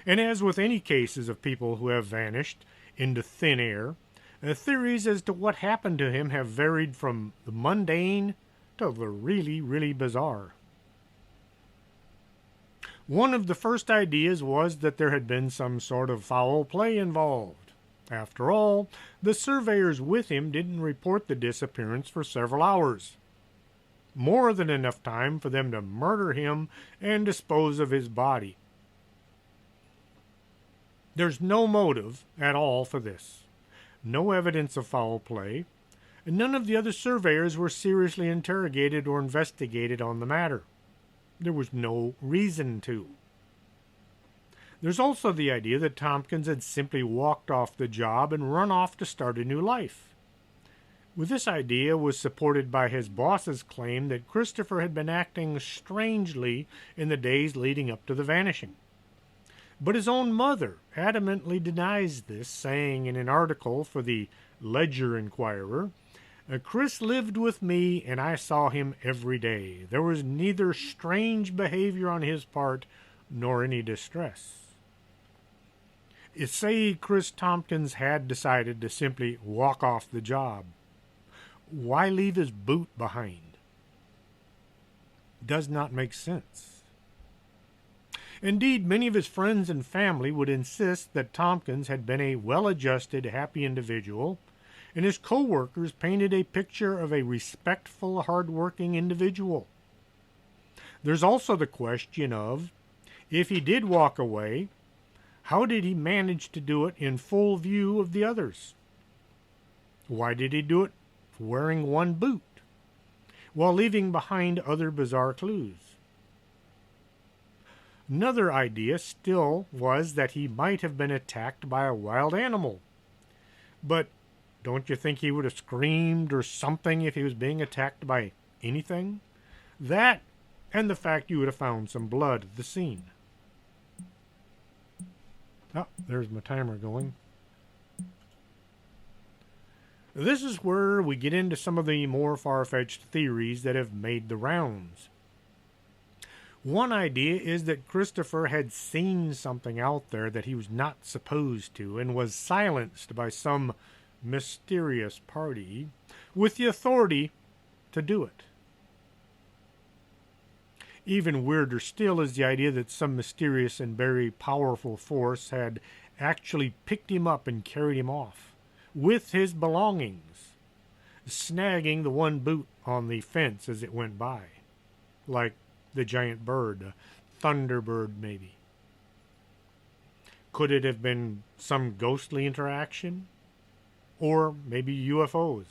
[SPEAKER 2] And as with any cases of people who have vanished into thin air, theories as to what happened to him have varied from the mundane to the really, really bizarre. One of the first ideas was that there had been some sort of foul play involved. After all, the surveyors with him didn't report the disappearance for several hours. More than enough time for them to murder him and dispose of his body. There's no motive at all for this. No evidence of foul play, and none of the other surveyors were seriously interrogated or investigated on the matter. There was no reason to. There's also the idea that Thompkins had simply walked off the job and run off to start a new life. With this idea was supported by his boss's claim that Christopher had been acting strangely in the days leading up to the vanishing. But his own mother adamantly denies this, saying in an article for the Ledger Inquirer, Chris lived with me and I saw him every day. There was neither strange behavior on his part nor any distress. Say Chris Thompkins had decided to simply walk off the job. Why leave his boot behind? Does not make sense. Indeed, many of his friends and family would insist that Thompkins had been a well-adjusted, happy individual, and his co-workers painted a picture of a respectful, hard-working individual. There's also the question of, if he did walk away, How did he manage to do it in full view of the others? Why did he do it wearing one boot, while leaving behind other bizarre clues? Another idea still was that he might have been attacked by a wild animal. But don't you think he would have screamed or something if he was being attacked by anything? That, and the fact you would have found some blood at the scene. Oh, there's my timer going. This is where we get into some of the more far-fetched theories that have made the rounds. One idea is that Christopher had seen something out there that he was not supposed to and was silenced by some mysterious party with the authority to do it. Even weirder still is the idea that some mysterious and very powerful force had actually picked him up and carried him off with his belongings, snagging the one boot on the fence as it went by, like the giant bird, a thunderbird maybe. Could it have been some ghostly interaction? Or maybe UFOs?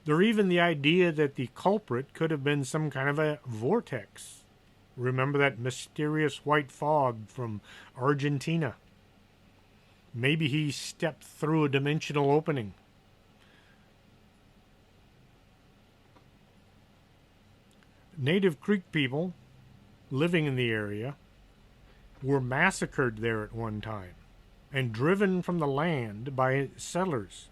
[SPEAKER 2] There's even the idea that the culprit could have been some kind of a vortex. Remember that mysterious white fog from Argentina? Maybe he stepped through a dimensional opening. Native Creek people living in the area were massacred there at one time and driven from the land by settlers.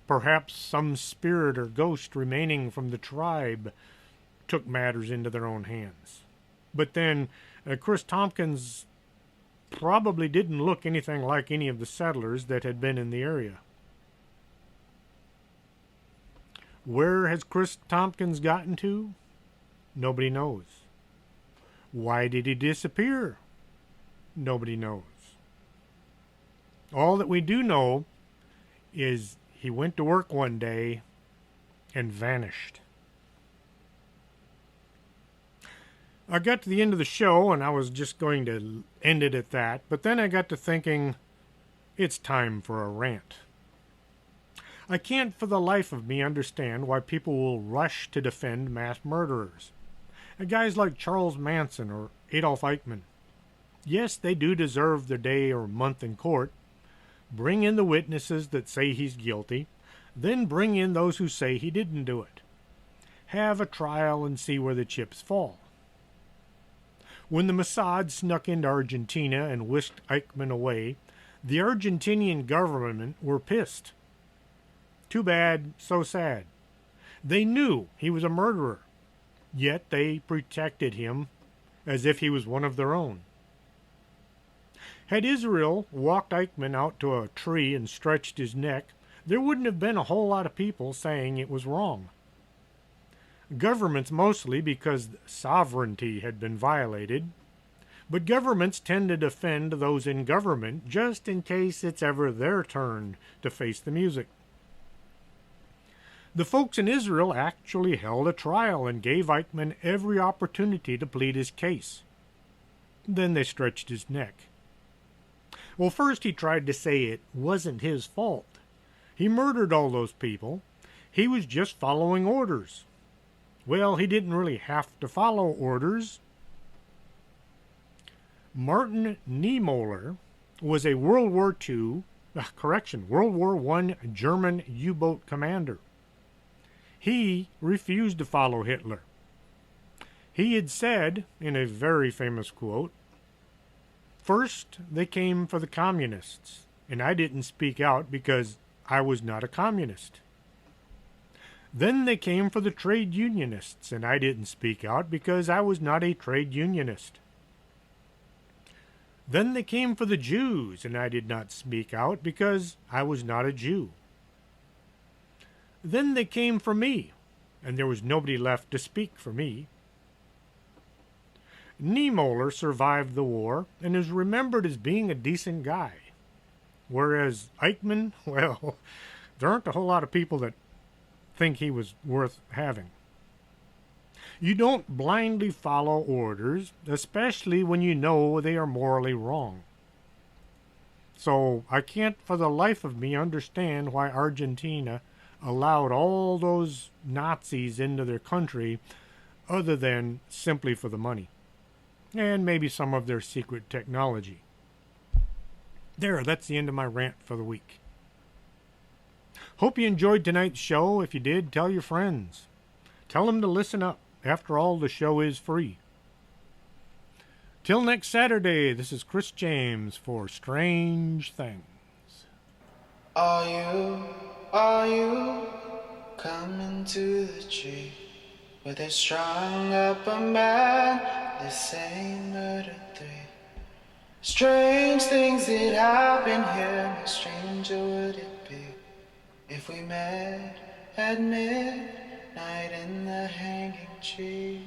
[SPEAKER 2] Perhaps some spirit or ghost remaining from the tribe took matters into their own hands. But then Chris Thompkins probably didn't look anything like any of the settlers that had been in the area. Where has Chris Thompkins gotten to? Nobody knows. Why did he disappear? Nobody knows. All that we do know is he went to work one day and vanished. I got to the end of the show and I was just going to end it at that, but then I got to thinking, it's time for a rant. I can't for the life of me understand why people will rush to defend mass murderers. Guys like Charles Manson or Adolf Eichmann. Yes, they do deserve their day or month in court. Bring in the witnesses that say he's guilty, then bring in those who say he didn't do it. Have a trial and see where the chips fall. When the Mossad snuck into Argentina and whisked Eichmann away, the Argentinian government were pissed. Too bad, so sad. They knew he was a murderer, yet they protected him as if he was one of their own. Had Israel walked Eichmann out to a tree and stretched his neck, there wouldn't have been a whole lot of people saying it was wrong. Governments mostly because sovereignty had been violated, but governments tend to defend those in government just in case it's ever their turn to face the music. The folks in Israel actually held a trial and gave Eichmann every opportunity to plead his case. Then they stretched his neck. Well, first he tried to say it wasn't his fault. He murdered all those people. He was just following orders. Well, he didn't really have to follow orders. Martin Niemöller was a World War I German U-boat commander. He refused to follow Hitler. He had said, in a very famous quote, "First, they came for the communists, and I didn't speak out because I was not a communist. Then they came for the trade unionists, and I didn't speak out because I was not a trade unionist. Then they came for the Jews, and I did not speak out because I was not a Jew. Then they came for me, and there was nobody left to speak for me." Niemöller survived the war and is remembered as being a decent guy. Whereas Eichmann, well, there aren't a whole lot of people that think he was worth having. You don't blindly follow orders, especially when you know they are morally wrong. So I can't for the life of me understand why Argentina allowed all those Nazis into their country other than simply for the money. And maybe some of their secret technology. There, that's the end of my rant for the week. Hope you enjoyed tonight's show. If you did, tell your friends. Tell them to listen up. After all, the show is free. Till next Saturday, this is Chris James for Strange Things.
[SPEAKER 1] Are you coming to the tree where they strung up a man, they say murder 3? Strange things that happen here, how stranger would it be if we met at midnight in the hanging tree?